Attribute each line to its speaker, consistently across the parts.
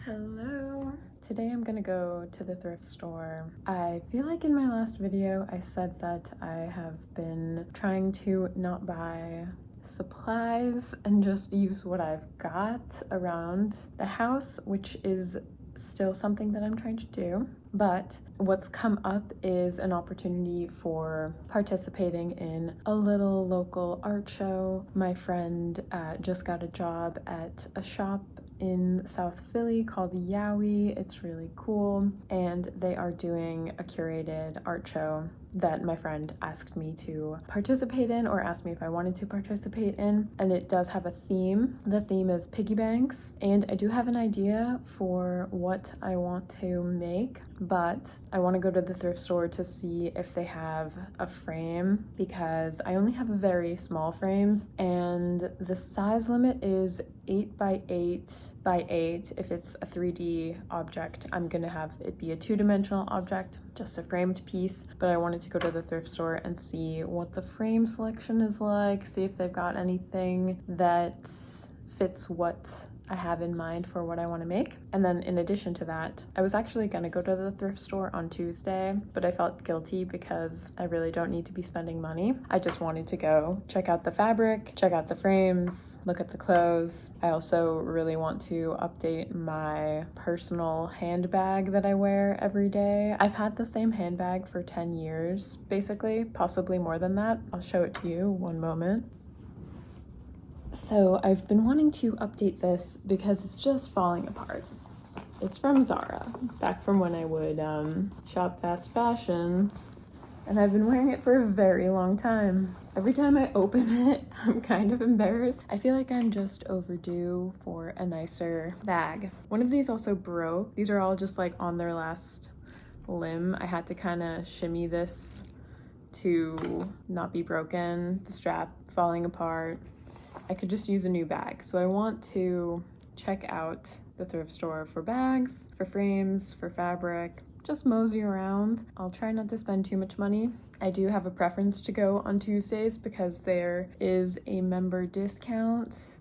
Speaker 1: Hello. Today I'm gonna go to the thrift store. I feel like in my last video I said that I have been trying to not buy supplies and just use what I've got around the house, which is still something that I'm trying to do. But what's come up is an opportunity for participating in a little local art show. My friend just got a job at a shop in South Philly called Yowie. It's really cool, and they are doing a curated art show that my friend asked me to participate in, or asked me if I wanted to participate in, and it does have a theme. The theme is piggy banks, and I do have an idea for what I want to make, but I want to go to the thrift store to see if they have a frame, because I only have very small frames, and the size limit is 8 by 8 by 8. If it's a 3D object, I'm gonna have it be a two-dimensional object, just a framed piece. But I wanted to go to the thrift store and see what the frame selection is like, see if they've got anything that fits what I have in mind for what I want to make. And then in addition to that, I was actually gonna go to the thrift store on Tuesday, but I felt guilty because I really don't need to be spending money. I just wanted to go check out the fabric, check out the frames, look at the clothes. I also really want to update my personal handbag that I wear every day. I've had the same handbag for 10 years, basically, possibly more than that. I'll show it to you one moment. So I've been wanting to update this because it's just falling apart. It's from Zara, back from when I would shop fast fashion, and I've been wearing it for a very long time. Every time I open it, I'm kind of embarrassed. I feel like I'm just overdue for a nicer bag. One of these also broke. These are all just like on their last limb. I had to kind of shimmy this to not be broken, the strap falling apart. I could just use a new bag. So I want to check out the thrift store for bags, for frames, for fabric, just mosey around. I'll try not to spend too much money. I do have a preference to go on Tuesdays because there is a member discount.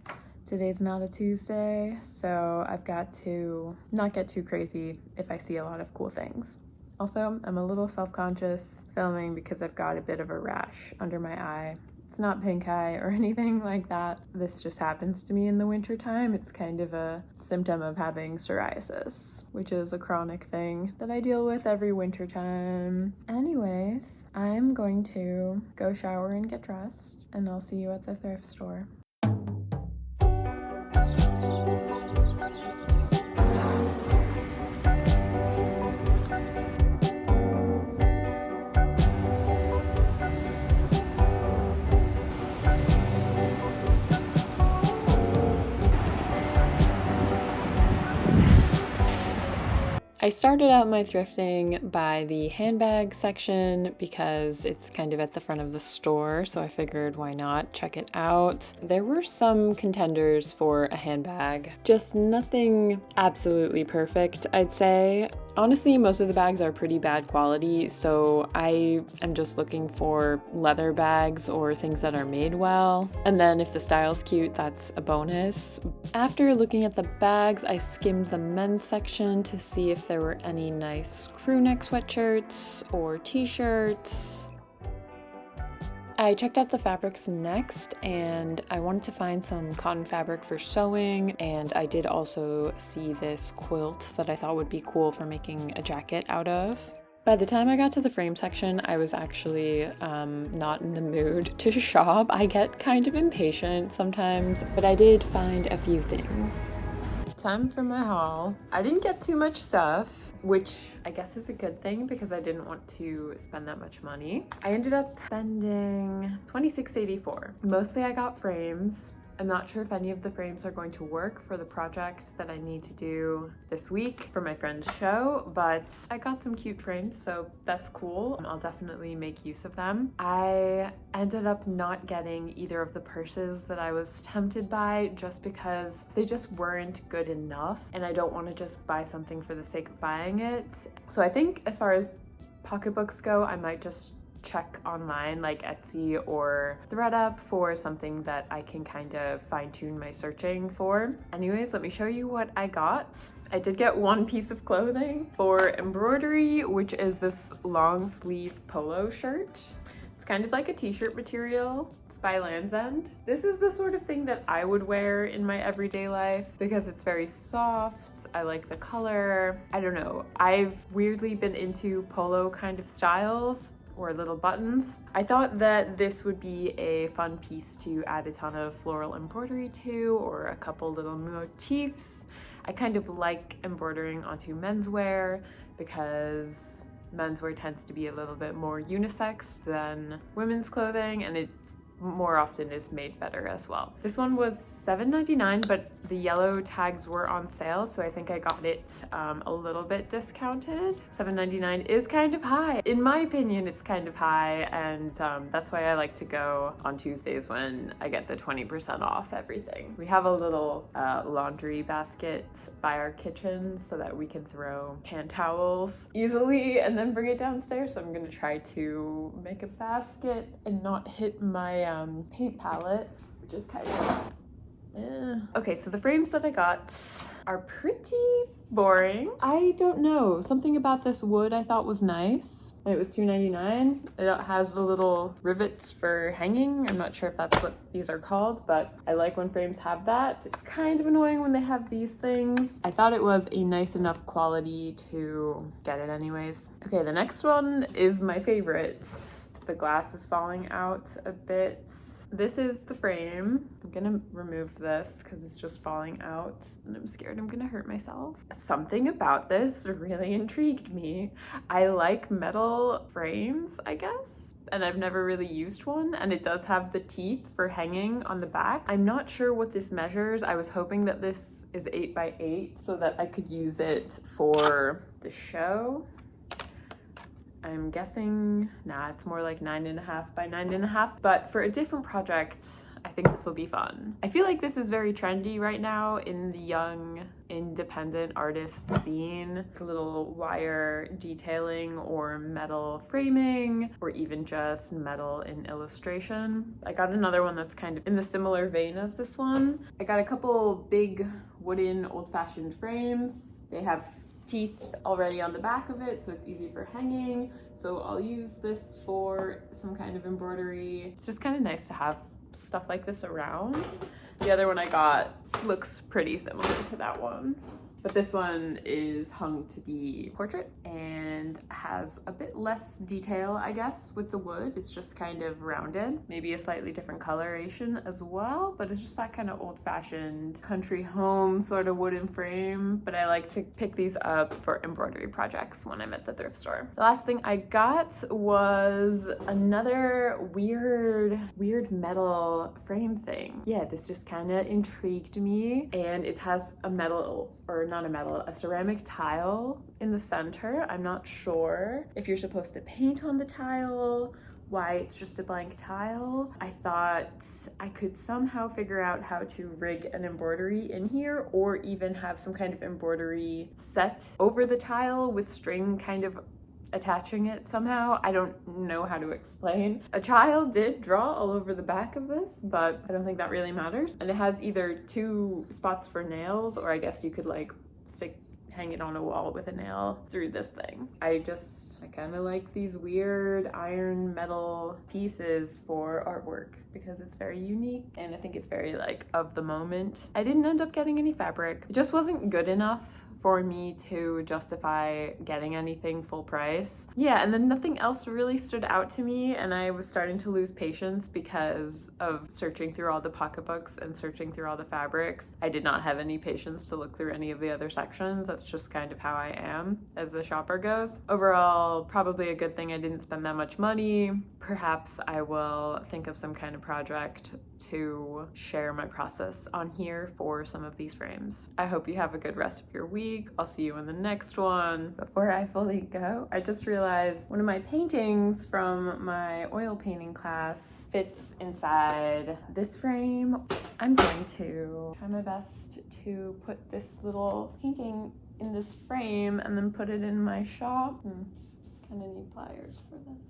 Speaker 1: Today's not a Tuesday, so I've got to not get too crazy if I see a lot of cool things. Also, I'm a little self-conscious filming because I've got a bit of a rash under my eye. It's not pink eye or anything like that. This just happens to me in the winter time. It's kind of a symptom of having psoriasis, which is a chronic thing that I deal with every winter time. Anyways, I'm going to go shower and get dressed, and I'll see you at the thrift store. I started out my thrifting by the handbag section because it's kind of at the front of the store, so I figured why not check it out. There were some contenders for a handbag, just nothing absolutely perfect, I'd say. Honestly, most of the bags are pretty bad quality, so I am just looking for leather bags or things that are made well. And then if the style's cute, that's a bonus. After looking at the bags, I skimmed the men's section to see if there were any nice crew neck sweatshirts or t-shirts. I checked out the fabrics next, and I wanted to find some cotton fabric for sewing, and I did also see this quilt that I thought would be cool for making a jacket out of. By the time I got to the frame section, I was actually not in the mood to shop. I get kind of impatient sometimes, but I did find a few things. Time for my haul. I didn't get too much stuff, which I guess is a good thing because I didn't want to spend that much money. I ended up spending $26.84. Mostly I got frames. I'm not sure if any of the frames are going to work for the project that I need to do this week for my friend's show, but I got some cute frames, so that's cool. I'll definitely make use of them. I ended up not getting either of the purses that I was tempted by just because they just weren't good enough, and I don't want to just buy something for the sake of buying it. So I think as far as pocketbooks go, I might just check online like Etsy or ThredUp for something that I can kind of fine-tune my searching for. Anyways, let me show you what I got. I did get one piece of clothing for embroidery, which is this long sleeve polo shirt. It's kind of like a t-shirt material. It's by Land's End. This is the sort of thing that I would wear in my everyday life because it's very soft. I like the color. I don't know. I've weirdly been into polo kind of styles or little buttons. I thought that this would be a fun piece to add a ton of floral embroidery to, or a couple little motifs. I kind of like embroidering onto menswear because menswear tends to be a little bit more unisex than women's clothing, and it more often is made better as well. This one was $7.99, but the yellow tags were on sale, so I think I got it a little bit discounted. $7.99 is kind of high. In my opinion, it's kind of high, and that's why I like to go on Tuesdays when I get the 20% off everything. We have a little laundry basket by our kitchen so that we can throw hand towels easily and then bring it downstairs, so I'm gonna try to make a basket and not hit my paint palette, which is kind of Okay, so the frames that I got are pretty boring. I don't know, something about this wood I thought was nice. It was $2.99. It has the little rivets for hanging. I'm not sure if that's what these are called, but I like when frames have that. It's kind of annoying when they have these things. I thought it was a nice enough quality to get it anyways. Okay, the next one is my favorite. The glass is falling out a bit. This is the frame. I'm gonna remove this because it's just falling out and I'm scared I'm gonna hurt myself. Something about this really intrigued me. I like metal frames, I guess, and I've never really used one, and it does have the teeth for hanging on the back. I'm not sure what this measures. I was hoping that this is 8 by 8 so that I could use it for the show. I'm guessing, nah, it's more like 9.5 by 9.5, but for a different project, I think this will be fun. I feel like this is very trendy right now in the young independent artist scene. A little wire detailing or metal framing, or even just metal in illustration. I got another one that's kind of in the similar vein as this one. I got a couple big wooden old-fashioned frames. They have teeth already on the back of it, so it's easy for hanging. So I'll use this for some kind of embroidery. It's just kind of nice to have stuff like this around. The other one I got looks pretty similar to that one, but this one is hung to be portrait and has a bit less detail, I guess, with the wood. It's just kind of rounded, maybe a slightly different coloration as well, but it's just that kind of old-fashioned country home sort of wooden frame. But I like to pick these up for embroidery projects when I'm at the thrift store. The last thing I got was another weird metal frame thing. Yeah, this just kind of intrigued me, and it has a metal, or not a metal, a ceramic tile in the center. I'm not sure if you're supposed to paint on the tile, why it's just a blank tile. I thought I could somehow figure out how to rig an embroidery in here, or even have some kind of embroidery set over the tile with string kind of attaching it somehow. I don't know how to explain. A child did draw all over the back of this, but I don't think that really matters. And it has either 2 spots for nails, or I guess you could like hang it on a wall with a nail through this thing. I kind of like these weird iron metal pieces for artwork because it's very unique, and I think it's very like of the moment. I didn't end up getting any fabric. It just wasn't good enough for me to justify getting anything full price. Yeah, and then nothing else really stood out to me, and I was starting to lose patience because of searching through all the pocketbooks and searching through all the fabrics. I did not have any patience to look through any of the other sections. That's just kind of how I am as a shopper goes. Overall, probably a good thing I didn't spend that much money. Perhaps I will think of some kind of project to share my process on here for some of these frames. I hope you have a good rest of your week. I'll see you in the next one. Before I fully go, I just realized one of my paintings from my oil painting class fits inside this frame. I'm going to try my best to put this little painting in this frame and then put it in my shop. Kind of need pliers for this.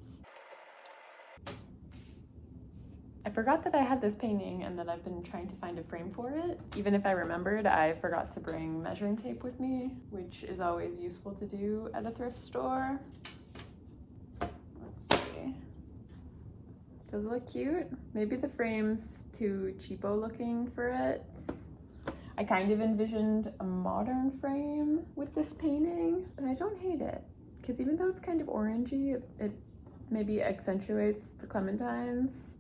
Speaker 1: I forgot that I had this painting and that I've been trying to find a frame for it. Even if I remembered, I forgot to bring measuring tape with me, which is always useful to do at a thrift store. Let's see. Does it look cute? Maybe the frame's too cheapo looking for it. I kind of envisioned a modern frame with this painting, but I don't hate it. Because even though it's kind of orangey, it maybe accentuates the clementines.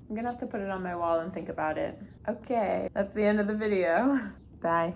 Speaker 1: I'm gonna have to put it on my wall and think about it. Okay, that's the end of the video. Bye.